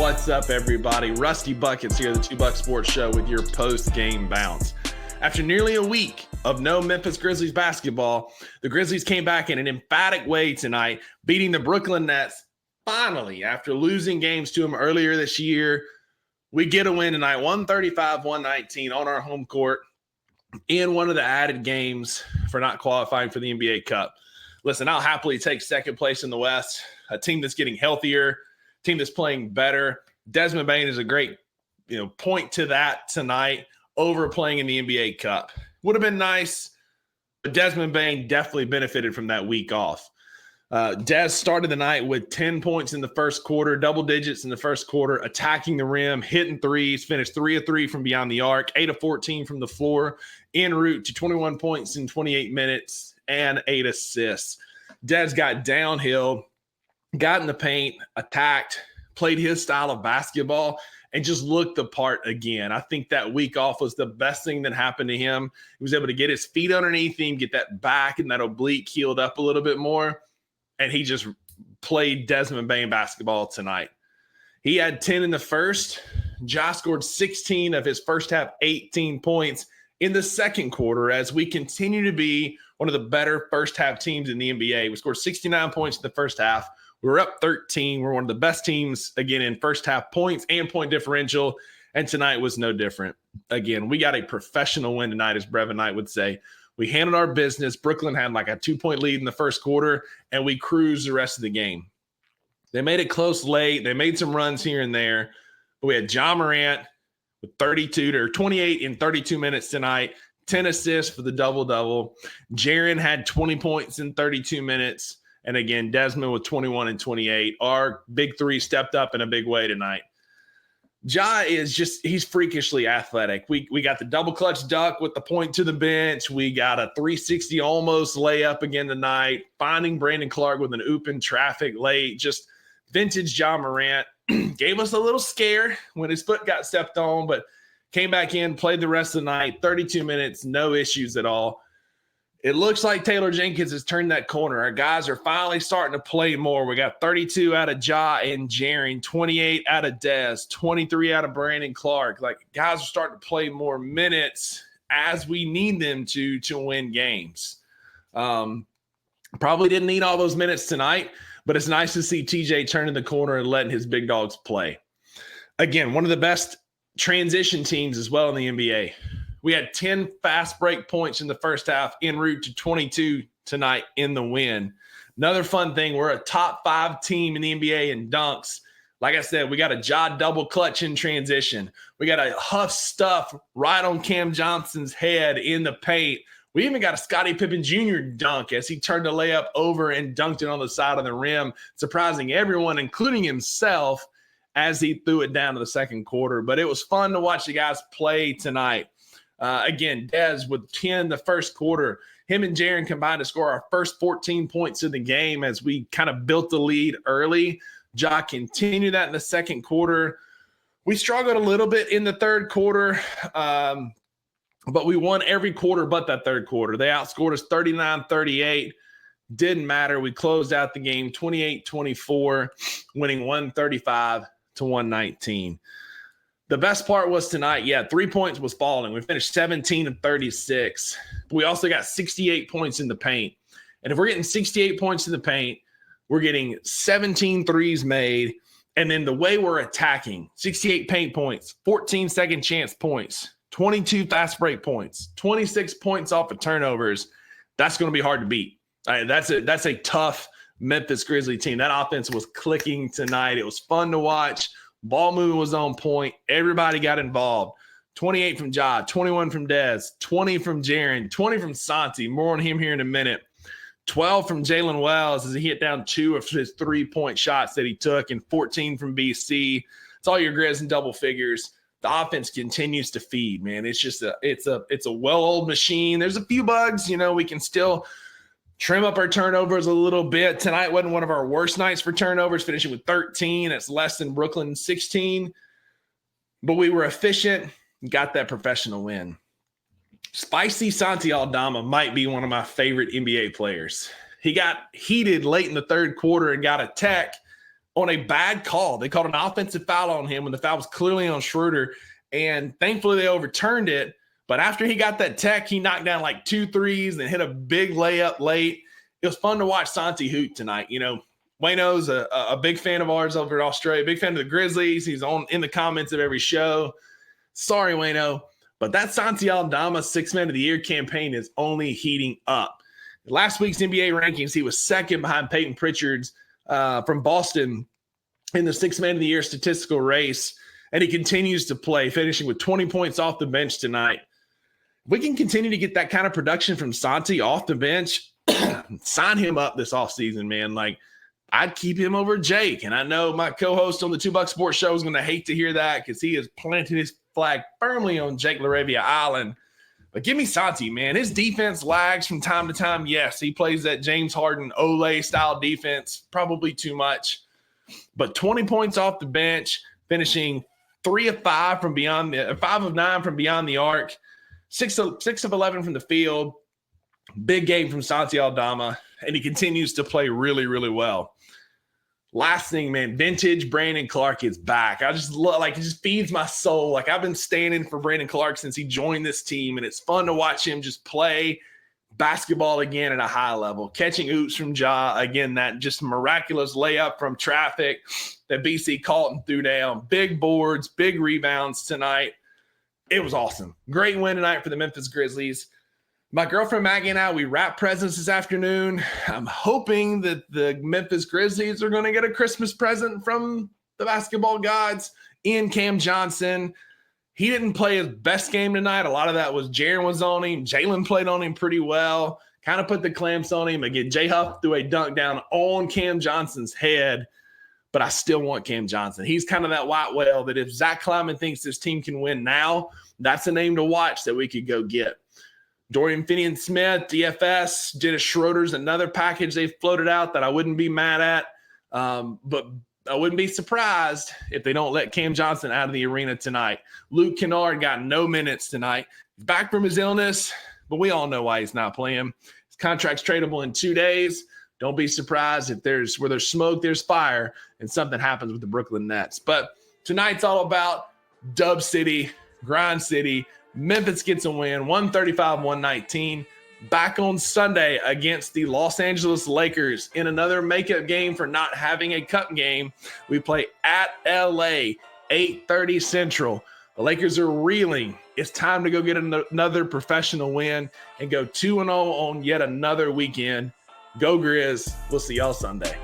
What's up, everybody? Rusty Buckets here, the Two Buck Sports Show with your post-game bounce. After nearly a week of no Memphis Grizzlies basketball, the Grizzlies came back in an emphatic way tonight, beating the Brooklyn Nets. Finally, after losing games to them earlier this year, we get a win tonight, 135-119 on our home court in one of the added games for not qualifying for the NBA Cup. Listen, I'll happily take second place in the West, a team that's getting healthier, team that's playing better. Desmond Bane is a great, point to that tonight over playing in the NBA Cup. Would have been nice, but Desmond Bane definitely benefited from that week off. Des started the night with 10 points in the first quarter, double digits in the first quarter, attacking the rim, hitting threes, finished 3 of 3 from beyond the arc, 8 of 14 from the floor, en route to 21 points in 28 minutes and 8 assists. Des got downhill, got in the paint, attacked, played his style of basketball, and just looked the part again. I think that week off was the best thing that happened to him. He was able to get his feet underneath him, get that back and that oblique healed up a little bit more, and he just played Desmond Bane basketball tonight. He had 10 in the first. Josh scored 16 of his first half 18 points in the second quarter as we continue to be one of the better first half teams in the NBA. We scored 69 points in the first half. We were up 13. We're one of the best teams, again, in first half points and point differential, and tonight was no different. Again, we got a professional win tonight, as Brevin Knight would say. We handled our business. Brooklyn had like a 2-point lead in the first quarter, and we cruised the rest of the game. They made it close late. They made some runs here and there, but we had Ja Morant with 28 in 32 minutes tonight, 10 assists for the double-double. Jaren had 20 points in 32 minutes. And again, Desmond with 21 and 28. Our big three stepped up in a big way tonight. Ja is he's freakishly athletic. We got the double clutch duck with the point to the bench. We got a 360 almost layup again tonight. Finding Brandon Clark with an oop in traffic late. Just vintage Ja Morant. Gave us a little scare when his foot got stepped on, but came back in, played the rest of the night. 32 minutes, no issues at all. It looks like Taylor Jenkins has turned that corner. Our guys are finally starting to play more. We got 32 out of Ja and Jaren, 28 out of Des, 23 out of Brandon Clark. Like, guys are starting to play more minutes as we need them to win games. Probably didn't need all those minutes tonight, but it's nice to see TJ turning the corner and letting his big dogs play. Again, one of the best transition teams as well in the NBA. We had 10 fast break points in the first half, en route to 22 tonight in the win. Another fun thing, we're a top 5 team in the NBA in dunks. Like I said, we got a Ja double clutch in transition. We got a Huff stuff right on Cam Johnson's head in the paint. We even got a Scottie Pippen Jr. dunk as he turned the layup over and dunked it on the side of the rim, surprising everyone, including himself, as he threw it down to the second quarter. But it was fun to watch the guys play tonight. Again, Des with 10 the first quarter. Him and Jaren combined to score our first 14 points of the game as we kind of built the lead early. Ja continued that in the second quarter. We struggled a little bit in the third quarter, but we won every quarter but that third quarter. They outscored us 39-38. Didn't matter. We closed out the game 28-24, winning 135-119. The best part was tonight, 3 points was falling. We finished 17 of 36. But we also got 68 points in the paint. And if we're getting 68 points in the paint, we're getting 17 threes made. And then the way we're attacking, 68 paint points, 14 second chance points, 22 fast break points, 26 points off of turnovers, that's going to be hard to beat. That's a tough Memphis Grizzlies team. That offense was clicking tonight. It was fun to watch. Ball movement was on point. Everybody got involved. 28 from Ja, 21 from Des, 20 from Jaren, 20 from Santi. More on him here in a minute. 12 from Jalen Wells as he hit down 2 of his 3-point shots that he took, and 14 from BC. It's all your Grizz in double figures. The offense continues to feed, man. It's just it's a well-oiled machine. There's a few bugs, we can still trim up our turnovers a little bit. Tonight wasn't one of our worst nights for turnovers, finishing with 13. It's less than Brooklyn 16. But we were efficient, got that professional win. Spicy Santi Aldama might be one of my favorite NBA players. He got heated late in the third quarter and got a tech, on a bad call. They called an offensive foul on him when the foul was clearly on Schroeder, and thankfully they overturned it. But after he got that tech, he knocked down like 2 threes and hit a big layup late. It was fun to watch Santi hoot tonight. You know, Wayno's a big fan of ours over in Australia, big fan of the Grizzlies. He's in the comments of every show. Sorry, Wayno, but that Santi Aldama 6 Man of the Year campaign is only heating up. Last week's NBA rankings, he was second behind Peyton Pritchard's from Boston in the 6 Man of the Year statistical race, and he continues to play, finishing with 20 points off the bench tonight. If we can continue to get that kind of production from Santi off the bench, sign him up this offseason, man. Like, I'd keep him over Jake, and I know my co-host on the Two Buck Sports Show is going to hate to hear that because he has planted his flag firmly on Jake LaRavia Island. But give me Santi, man. His defense lags from time to time. Yes, he plays that James Harden Ole-style defense, probably too much. But 20 points off the bench, finishing 3 of 5 from beyond the 5 of 9 from beyond the arc, 6 of 11 from the field. Big game from Santi Aldama, and he continues to play really, really well. Last thing, man, vintage Brandon Clark is back. I just love, like, it just feeds my soul. Like, I've been standing for Brandon Clark since he joined this team, and it's fun to watch him just play basketball again at a high level. Catching oops from Ja, again, that just miraculous layup from traffic that BC Colton threw down. Big boards, big rebounds tonight. It was awesome. Great win tonight for the Memphis Grizzlies. My girlfriend Maggie and I, we wrap presents this afternoon. I'm hoping that the Memphis Grizzlies are going to get a Christmas present from the basketball gods in Cam Johnson. He didn't play his best game tonight. A lot of that was Jaren was on him. Jalen played on him pretty well. Kind of put the clamps on him. Again, J Huff threw a dunk down on Cam Johnson's head. But I still want Cam Johnson. He's kind of that white whale that if Zach Kleiman thinks this team can win now, that's a name to watch that we could go get. Dorian Finney-Smith, DFS, Dennis Schroeder's another package they floated out that I wouldn't be mad at. But I wouldn't be surprised if they don't let Cam Johnson out of the arena tonight. Luke Kennard got no minutes tonight. He's back from his illness, but we all know why he's not playing. His contract's tradable in 2 days. Don't be surprised if where there's smoke, there's fire, and something happens with the Brooklyn Nets. But tonight's all about Dub City, Grind City. Memphis gets a win, 135-119. Back on Sunday against the Los Angeles Lakers in another makeup game for not having a cup game. We play at LA, 8:30 Central. The Lakers are reeling. It's time to go get another professional win and go 2-0 on yet another weekend. Go Grizz. We'll see y'all Sunday.